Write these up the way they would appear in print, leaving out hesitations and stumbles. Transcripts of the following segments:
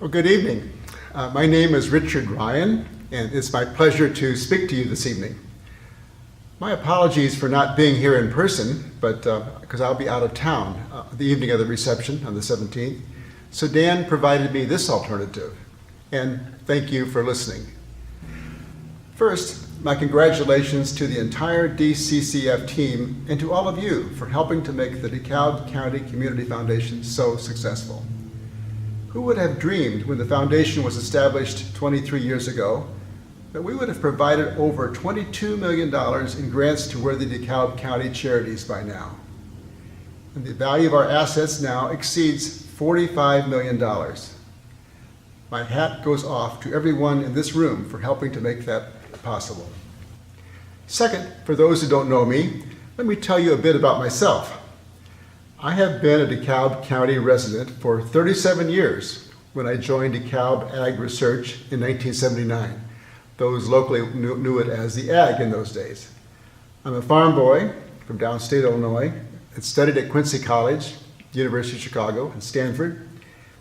Well, good evening. My name is RIchard Ryan, and it's my pleasure to speak to you this evening. My apologies for not being here in person, but because I'll be out of town the evening of the reception on the 17th. So Dan provided me this alternative, and thank you for listening. First, my congratulations to the entire DCCF team and to all of you for helping to make the DeKalb County Community Foundation so successful. Who would have dreamed when the foundation was established 23 years ago that we would have provided over $22 million in grants to worthy DeKalb County charities by now? And the value of our assets now exceeds $45 million. My hat goes off to everyone in this room for helping to make that possible. Second, for those who don't know me, let me tell you a bit about myself. I have been a DeKalb County resident for 37 years when I joined DeKalb Ag Research in 1979. Those locally knew it as the Ag in those days. I'm a farm boy from downstate Illinois and studied at Quincy College, University of Chicago, and Stanford,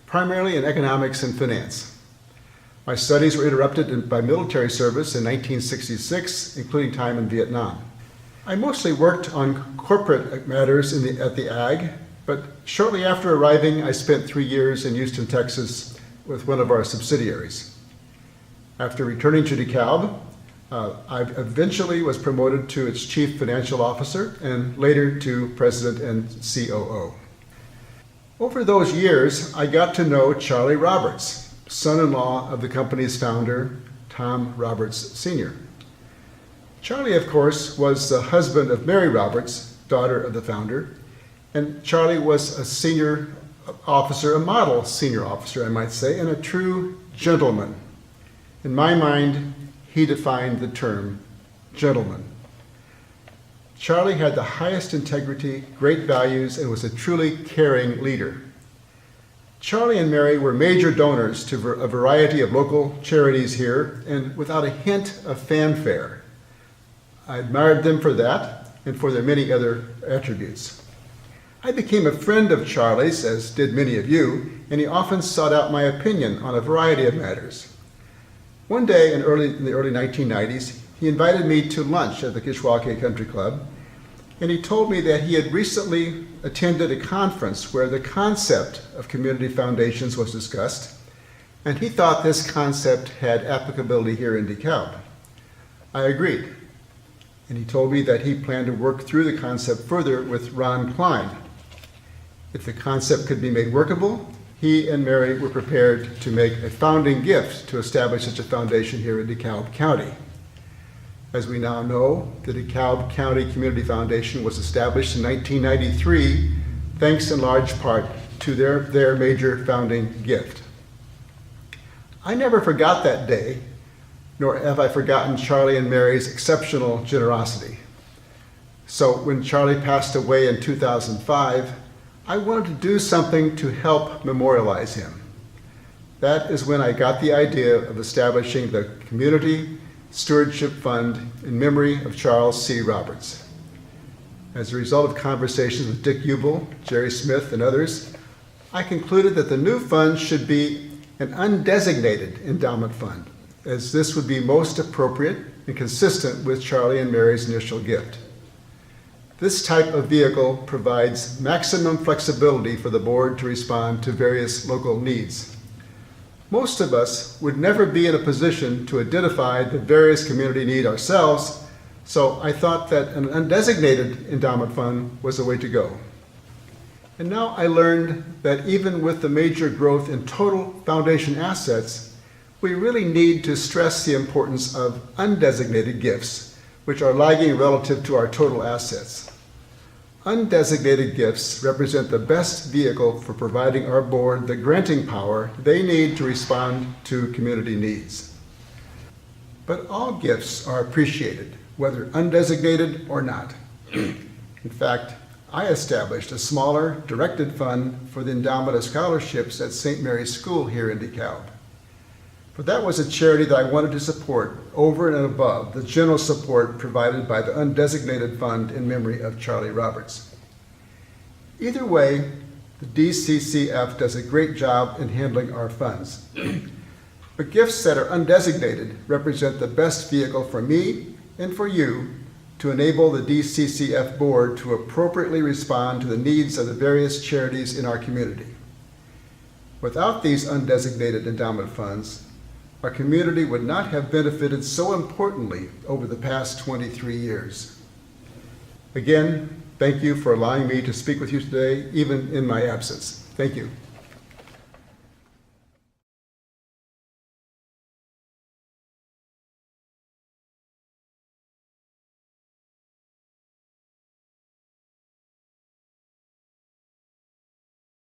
primarily in economics and finance. My studies were interrupted by military service in 1966, including time in Vietnam. I mostly worked on corporate matters at the Ag, but shortly after arriving, I spent 3 years in Houston, Texas with one of our subsidiaries. After returning to DeKalb, I eventually was promoted to its chief financial officer and later to president and COO. Over those years, I got to know Charlie Roberts, son-in-law of the company's founder, Tom Roberts Sr. Charlie, of course, was the husband of Mary Roberts, daughter of the founder, and Charlie was a senior officer, a model senior officer, I might say, and a true gentleman. In my mind, he defined the term gentleman. Charlie had the highest integrity, great values, and was a truly caring leader. Charlie and Mary were major donors to a variety of local charities here, and without a hint of fanfare. I admired them for that and for their many other attributes. I became a friend of Charlie's, as did many of you, and he often sought out my opinion on a variety of matters. One day in the early 1990s, he invited me to lunch at the Kishwaukee Country Club, and he told me that he had recently attended a conference where the concept of community foundations was discussed, and he thought this concept had applicability here in DeKalb. I agreed. And he told me that he planned to work through the concept further with Ron Klein. If the concept could be made workable, he and Mary were prepared to make a founding gift to establish such a foundation here in DeKalb County. As we now know, the DeKalb County Community Foundation was established in 1993, thanks in large part to their major founding gift. I never forgot that day, nor have I forgotten Charlie and Mary's exceptional generosity. So when Charlie passed away in 2005, I wanted to do something to help memorialize him. That is when I got the idea of establishing the Community Stewardship Fund in memory of Charles C. Roberts. As a result of conversations with Dick Ubel, Jerry Smith, and others, I concluded that the new fund should be an undesignated endowment fund, as this would be most appropriate and consistent with Charlie and Mary's initial gift. This type of vehicle provides maximum flexibility for the board to respond to various local needs. Most of us would never be in a position to identify the various community needs ourselves, so I thought that an undesignated endowment fund was the way to go. And now I learned that even with the major growth in total foundation assets, we really need to stress the importance of undesignated gifts, which are lagging relative to our total assets. Undesignated gifts represent the best vehicle for providing our board the granting power they need to respond to community needs. But all gifts are appreciated, whether undesignated or not. In fact, I established a smaller, directed fund for the endowment of scholarships at St. Mary's School here in DeKalb. But that was a charity that I wanted to support over and above the general support provided by the undesignated fund in memory of Charlie Roberts. Either way, The DCCF does a great job in handling our funds. But gifts that are undesignated represent the best vehicle for me and for you to enable the DCCF board to appropriately respond to the needs of the various charities in our community. Without these undesignated endowment funds, our community would not have benefited so importantly over the past 23 years. Again, thank you for allowing me to speak with you today, even in my absence. Thank you.